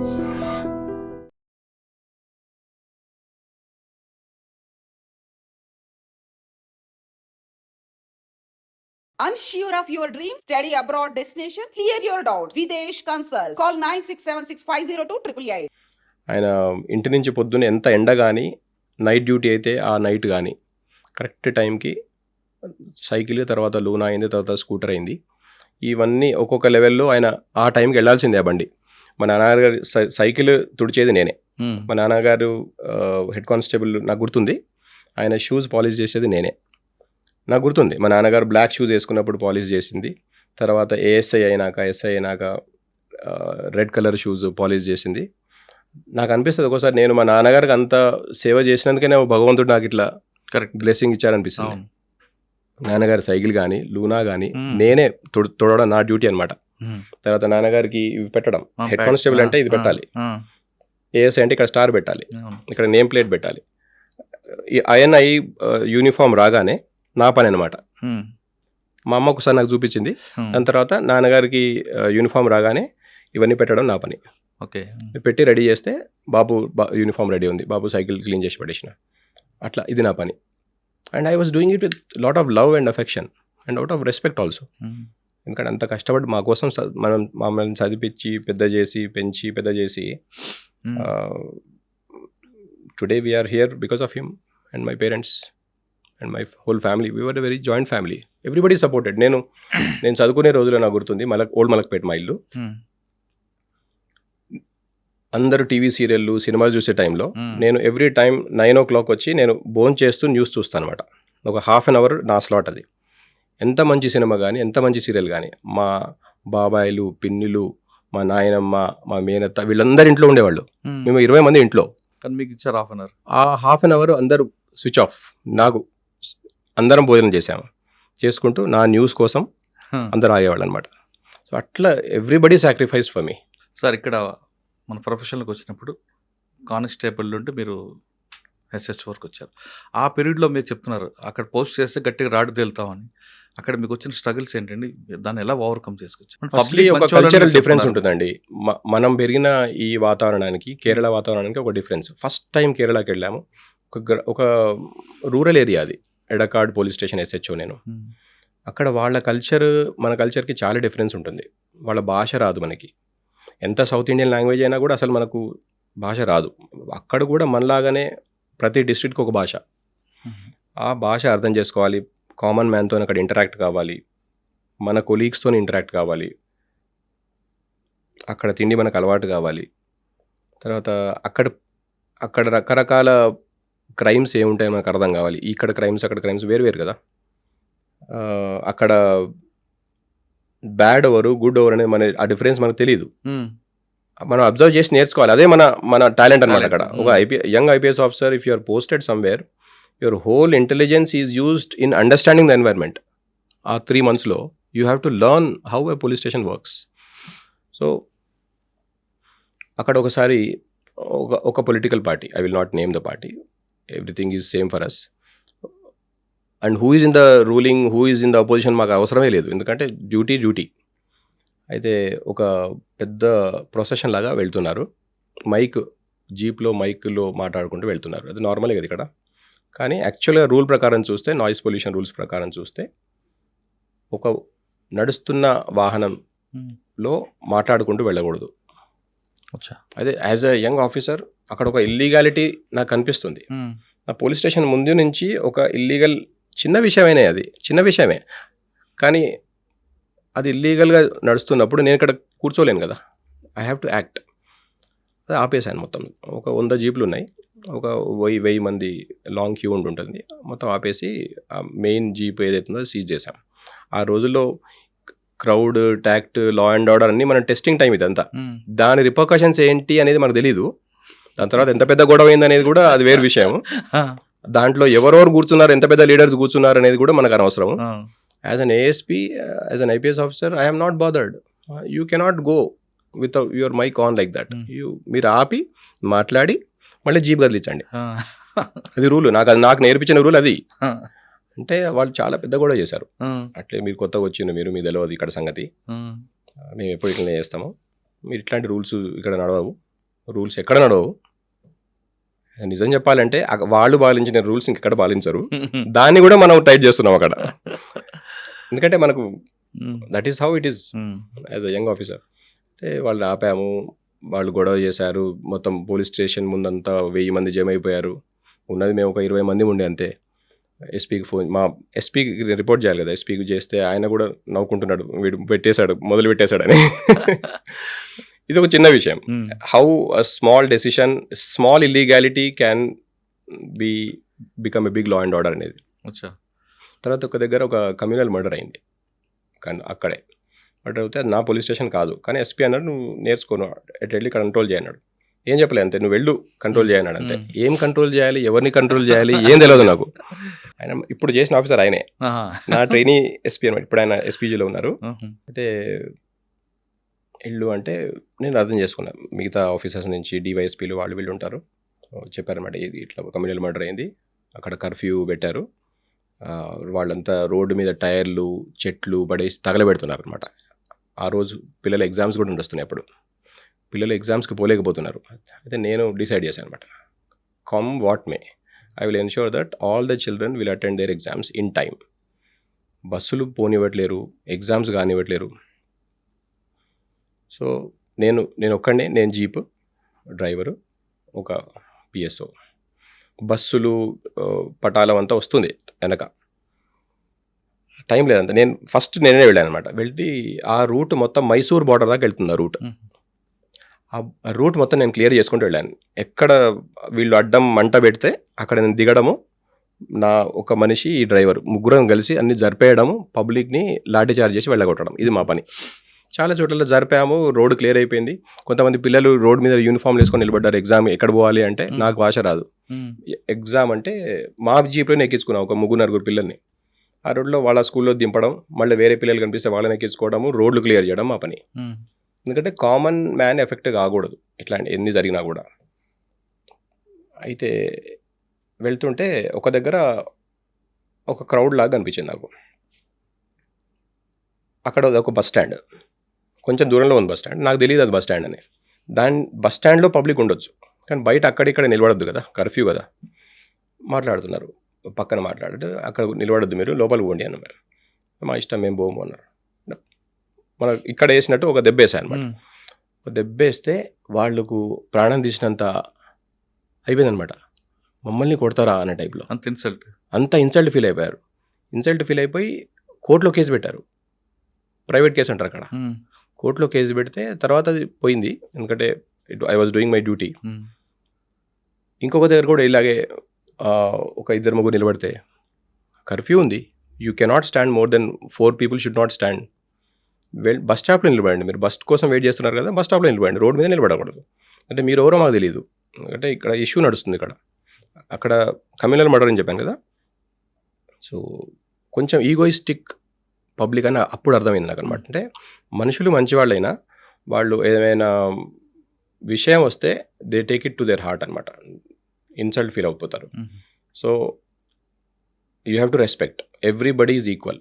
Unsure of your dream? Study abroad destination? Clear your doubts. Videsh Consult. Call 9676502888. ఆయన ఇంటి నుంచి పొద్దున్న ఎంత ఎండ కానీ నైట్ డ్యూటీ అయితే ఆ నైట్ కానీ కరెక్ట్ టైంకి సైకిల్, తర్వాత లూనా అయింది, తర్వాత స్కూటర్ అయింది. ఇవన్నీ ఒక్కొక్క లెవెల్లో ఆయన ఆ టైంకి వెళ్ళాల్సిందే ఆ బండి. మా నాన్నగారు సైకిల్ తుడిచేది నేనే. మా నాన్నగారు హెడ్ కానిస్టేబుల్, నాకు గుర్తుంది. ఆయన షూస్ పాలిష్ చేసేది నేనే, నాకు గుర్తుంది. మా నాన్నగారు బ్లాక్ షూస్ వేసుకున్నప్పుడు పాలిష్ చేసింది. తర్వాత ఎస్ఐ అయినాక రెడ్ కలర్ షూస్ పాలిష్ చేసింది. నాకు అనిపిస్తుంది ఒక్కోసారి నేను మా నాన్నగారికి అంత సేవ చేసినందుకనే భగవంతుడు నాకు ఇట్లా కరెక్ట్ బ్లెస్సింగ్ ఇచ్చారనిపిస్తుంది. నాన్నగారి సైకిల్ కానీ లూనా కానీ నేనే తొడవడం నా డ్యూటీ అనమాట. తర్వాత నాన్నగారికి ఇవి పెట్టడం, హెడ్ కానిస్టేబుల్ అంటే ఇది పెట్టాలి, ఏఎస్ఐ అంటే ఇక్కడ స్టార్ పెట్టాలి, ఇక్కడ నేమ్ ప్లేట్ పెట్టాలి. ఐఎన్ఐ యూనిఫామ్ రాగానే నా పని అనమాట. మా అమ్మ ఒకసారి నాకు చూపించింది. దాని తర్వాత నాన్నగారికి యూనిఫామ్ రాగానే ఇవన్నీ పెట్టడం నా పని. ఓకే, పెట్టి రెడీ చేస్తే బాబు యూనిఫామ్ రెడీ ఉంది, బాబు సైకిల్ క్లీన్ చేసి పడేసిన, అట్లా ఇది నా పని. And I was doing it with lot of love and affection and out of respect also. ఎందుకంటే అంత కష్టపడి మా కోసం మమ్మల్ని చదివించి పెంచి పెద్ద చేసి today we are here because of him and my parents and my whole family. We were a very joint family, everybody supported. నేను చదువుకునే రోజులో నాకు గుర్తుంది, ఓల్డ్ మలక్పేట మా ఇల్లు. అందరూ టీవీ సీరియళ్ళు సినిమాలు చూసే టైంలో నేను ఎవ్రీ టైం 9 o'clock వచ్చి నేను భోజనం చేస్తూ న్యూస్ చూస్తాను అనమాట. ఒక ½ an hour నా స్లాట్ అది. ఎంత మంచి సినిమా కానీ, ఎంత మంచి సీరియల్ కానీ, మా బాబాయిలు, పిన్నులు, మా నాయనమ్మ, మా మేనత్త వీళ్ళందరూ ఇంట్లో ఉండేవాళ్ళు. మేము 20 మంది ఇంట్లో. కానీ మీకు ఇచ్చారు ½ an hour. ఆ ½ an hour అందరూ స్విచ్ ఆఫ్. నాకు అందరం భోజనం చేసుకుంటూ నా న్యూస్ కోసం అందరూ ఆగేవాళ్ళు అనమాట. సో అట్లా everybody sacrifice for me. Sir, ఇక్కడ మన ప్రొఫెషన్లోకి వచ్చినప్పుడు కానిస్టేబుల్ నుండి మీరు ఎస్హెచ్ వరకు వచ్చారు. ఆ పీరియడ్లో మీరు చెప్తున్నారు అక్కడ పోస్ట్ చేస్తే గట్టిగా రాడు తేలుతామని. అక్కడ మీకు వచ్చిన స్ట్రగుల్స్ ఏంటండి? దాన్ని ఎలా ఓవర్కమ్ చేసుకోవచ్చు? ఫస్ట్లీ ఒక కల్చరల్ డిఫరెన్స్ ఉంటుందండి. మనం పెరిగిన ఈ వాతావరణానికి, కేరళ వాతావరణానికి ఒక డిఫరెన్స్. ఫస్ట్ టైం కేరళకి వెళ్ళాము. ఒక రూరల్ ఏరియా అది, ఎడకాడ్ పోలీస్ స్టేషన్ ఎస్హెచ్ఓ నేను. అక్కడ వాళ్ళ కల్చర్ మన కల్చర్కి చాలా డిఫరెన్స్ ఉంటుంది. వాళ్ళ భాష రాదు మనకి. ఎంత సౌత్ ఇండియన్ లాంగ్వేజ్ అయినా కూడా అసలు మనకు భాష రాదు. అక్కడ కూడా మనలాగానే ప్రతి డిస్ట్రిక్ట్కి ఒక భాష. ఆ భాష అర్థం చేసుకోవాలి, కామన్ మ్యాన్తో అక్కడ ఇంటరాక్ట్ కావాలి, మన కొలీగ్స్తో ఇంటరాక్ట్ కావాలి, అక్కడ తిండి మనకు అలవాటు కావాలి. తర్వాత అక్కడ రకరకాల క్రైమ్స్ ఏముంటాయో మనకు అర్థం కావాలి. ఇక్కడ క్రైమ్స్ అక్కడ క్రైమ్స్ వేరు కదా. అక్కడ బ్యాడ్ ఓవరు గుడ్ ఓవర్ అనేది ఆ డిఫరెన్స్ మనకు తెలియదు. మనం అబ్జర్వ్ చేసి నేర్చుకోవాలి. అదే మన టాలెంట్ అనమాట. అక్కడ ఒక young IPS officer, if you are posted somewhere, your whole intelligence is used in understanding the environment. ఆ 3 monthsలో you have to learn how a police station works. So అక్కడ ఒకసారి ఒక political party, I will not name the party, everything is same for us, and who is in the ruling, who is in the opposition మాకు అవసరమే లేదు, ఎందుకంటే duty. అయితే ఒక పెద్ద ప్రొసెషన్ లాగా వెళ్తున్నారు. జీప్లో మైక్లో మాట్లాడుకుంటూ వెళ్తున్నారు. అది నార్మలే కదా ఇక్కడ. కానీ యాక్చువల్గా రూల్ ప్రకారం చూస్తే, నాయిస్ పొల్యూషన్ రూల్స్ ప్రకారం చూస్తే, ఒక నడుస్తున్న వాహనంలో మాట్లాడుకుంటూ వెళ్ళకూడదు. అదే యాజ్ అ యంగ్ ఆఫీసర్ అక్కడ ఒక ఇల్లీగాలిటీ నాకు కనిపిస్తుంది. నా పోలీస్ స్టేషన్ ముందు నుంచి ఒక ఇల్లీగల్ చిన్న విషయమే, కానీ అది ఇల్లీగల్గా నడుస్తున్నప్పుడు నేను ఇక్కడ కూర్చోలేను కదా. I have to act. అది ఆపేసాను మొత్తం. ఒక 100 జీపులు ఉన్నాయి, ఒక 1000 మంది లాంగ్ క్యూ ఉంటుంది. మొత్తం ఆపేసి ఆ మెయిన్ జీప్ ఏదైతుందో సీజ్ చేసాం. ఆ రోజుల్లో crowd, tact, law and order అన్నీ మనం టెస్టింగ్ టైం ఇదంతా. దాని రిపర్కషన్స్ ఏంటి అనేది మనకు తెలీదు. దాని తర్వాత ఎంత పెద్ద గొడవ అయింది అనేది కూడా అది వేరు విషయం. దాంట్లో ఎవరెవరు కూర్చున్నారు, ఎంత పెద్ద లీడర్స్ కూర్చున్నారు అనేది కూడా మనకు అనవసరం. As an ASP, as an IPS officer, I'm not bothered. You cannot go with your mic on like that. మీరు ఆపి మాట్లాడి మళ్ళీ జీప్ కదిలించండి. అది రూల్. నాకు నేర్పించిన రూల్ అది. అంటే వాళ్ళు చాలా పెద్ద గొడవ చేశారు. అట్లే మీరు కొత్తగా వచ్చిన మీరు మీ తెలియదు ఇక్కడ సంగతి, మేము ఎప్పుడు ఇట్లనే చేస్తాము, మీరు ఇట్లాంటి రూల్స్ ఇక్కడ నడవవు, రూల్స్ ఎక్కడ నడవు. నిజం చెప్పాలంటే వాళ్ళు పాలించిన రూల్స్ ఇంకెక్కడ పాలించరు. దాన్ని కూడా మనం టైట్ చేస్తున్నాం అక్కడ. ఎందుకంటే మనకు that is how it is as a young officer. అయితే వాళ్ళు ఆపాము, వాళ్ళు గొడవ చేశారు, మొత్తం పోలీస్ స్టేషన్ ముందంతా 1000 మంది జమ అయిపోయారు. ఉన్నది మేము ఒక 20 మంది ఉండే అంతే. ఎస్పీకి ఫోన్, మా ఎస్పీకి రిపోర్ట్ చేయాలి కదా, ఎస్పీకి చేస్తే ఆయన కూడా నవ్వుకుంటున్నాడు, వీడు మొదలు పెట్టేశాడని. ఇది ఒక చిన్న విషయం. How a small decision, small illegality can become a big law and order అనేది. తర్వాత ఒక దగ్గర ఒక కమ్యూనల్ మర్డర్ అయింది, కానీ అక్కడే మర్డర్ అవుతే అది నా పోలీస్ స్టేషన్ కాదు, కానీ ఎస్పీ అన్నాడు నువ్వు నేర్చుకోను, ఎట్ వెళ్ళి కంట్రోల్ చేయన్నాడు. ఏం చెప్పలే అంతే, నువ్వు వెళ్ళు కంట్రోల్ చేయన్నాడు అంతే. ఏం కంట్రోల్ చేయాలి, ఎవరిని కంట్రోల్ చేయాలి ఏం తెలియదు నాకు. ఆయన ఇప్పుడు చేసిన ఆఫీసర్ ఆయనే, నా ట్రైనీ ఎస్పీ అనమాట. ఇప్పుడు ఆయన ఎస్పీజీలో ఉన్నారు. అయితే ఇల్లు అంటే నేను అర్థం చేసుకున్నాను, మిగతా ఆఫీసర్స్ నుంచి డివైఎస్పీలు వాళ్ళు వీళ్ళు ఉంటారు, చెప్పారన్నమాట ఇది ఇట్లా కమ్యూనల్ మర్డర్ అయింది, అక్కడ కర్ఫ్యూ పెట్టారు, వాళ్ళంతా రోడ్డు మీద టైర్లు చెట్లు పడేసి తగలబెడుతున్నారు అనమాట. ఆ రోజు పిల్లల ఎగ్జామ్స్ కూడా ఉండొస్తున్నాయి, అప్పుడు పిల్లలు ఎగ్జామ్స్కి పోలేకపోతున్నారు. అయితే నేను డిసైడ్ చేశాను అనమాట, come what may, I will ensure that all the children will attend there exams in time. బస్సులు పోనివ్వట్లేరు, ఎగ్జామ్స్ కానివ్వట్లేరు. సో నేను ఒక్కడే, నేను జీప్ డ్రైవరు, ఒక పిఎస్ఓ, బస్సులు పటాలం అంతా వస్తుంది వెనక, టైం లేదంత. నేనే వెళ్ళాను అనమాట. వెళ్ళి ఆ రూట్ మొత్తం మైసూర్ బార్డర్ దాకా వెళ్తుంది. ఆ రూట్ మొత్తం నేను క్లియర్ చేసుకుంటూ వెళ్ళాను. ఎక్కడ వీళ్ళు అడ్డం మంట పెడితే అక్కడ నేను దిగడము, నా ఒక మనిషి ఈ డ్రైవర్ ముగ్గురం కలిసి అన్ని జరిపేయడము, పబ్లిక్ని లాఠీ చార్జ్ చేసి వెళ్ళగొట్టడం, ఇది మా పని. చాలా చోట్ల జరిపాము, రోడ్డు క్లియర్ అయిపోయింది. కొంతమంది పిల్లలు రోడ్డు మీద యూనిఫామ్ వేసుకొని నిలబడ్డారు. ఎగ్జామ్ ఎక్కడ పోవాలి అంటే నాకు భాష రాదు. ఎగ్జామ్ అంటే మా జీప్లోనే ఎక్కించుకున్నాం ఒక 3-4 పిల్లల్ని. ఆ రోడ్లో వాళ్ళ స్కూల్లో దింపడం, మళ్ళీ వేరే పిల్లలు కనిపిస్తే వాళ్ళని ఎక్కించుకోవడము, రోడ్లు క్లియర్ చేయడం మా పని. ఎందుకంటే కామన్ మ్యాన్ ఎఫెక్ట్ కాకూడదు ఇట్లాంటి ఎన్ని జరిగినా కూడా. అయితే వెళ్తుంటే ఒక దగ్గర ఒక క్రౌడ్ లాగా అనిపించింది నాకు. అక్కడ ఒక బస్ స్టాండ్, కొంచెం దూరంలో ఉంది బస్ స్టాండ్, నాకు తెలియదు అది బస్ స్టాండ్ అని. బస్ స్టాండ్లో పబ్లిక్ ఉండొచ్చు, కానీ బయట అక్కడిక్కడ నిలబడద్దు కదా, కర్ఫ్యూ కదా. మాట్లాడుతున్నారు, పక్కన మాట్లాడితే అక్కడ నిలబడద్దు, మీరు లోపలికి పోండి అన్నారు. మా ఇష్టం, మేము పోము అన్నారు. మన ఇక్కడ వేసినట్టు ఒక దెబ్బ వేసాను అనమాట. ఒక దెబ్బ వేస్తే వాళ్ళకు ప్రాణం తీసినంత అయిపోయిందనమాట. మమ్మల్ని కొడతారా అనే టైప్లో అంత ఇన్సల్ట్ ఫీల్ అయిపోయారు. ఇన్సల్ట్ ఫీల్ అయిపోయి కోర్టులో కేసు పెట్టారు. ప్రైవేట్ కేసు అంటారు అక్కడ. కోర్టులో కేసు పెడితే తర్వాత అది పోయింది, ఎందుకంటే I was doing my duty. ఇంకొక దగ్గర కూడా ఇలాగే ఒక 2-3 నిలబడితే, కర్ఫ్యూ ఉంది, you cannot stand, more than 4 people should not stand. Bus స్టాప్లో నిలబడండి, మీరు బస్ కోసం వెయిట్ చేస్తున్నారు కదా, బస్ స్టాప్లో నిలబడండి, రోడ్ మీద నిలబడకూడదు. అంటే మీరు ఎవరో మాకు తెలియదు, అంటే ఇక్కడ ఇష్యూ నడుస్తుంది ఇక్కడ. అక్కడ కమ్యూనల్ మర్డర్ అని చెప్పాను కదా. సో కొంచెం ఈగోయిస్టిక్ పబ్లిక్ అని అప్పుడు అర్థమైంది నాకు అనమాట. అంటే మనుషులు మంచివాళ్ళైనా వాళ్ళు ఏదైనా విషయం వస్తే they take it to their heart అనమాట, ఇన్సల్ట్ ఫీల్ అయిపోతారు. So you have to respect, everybody is equal.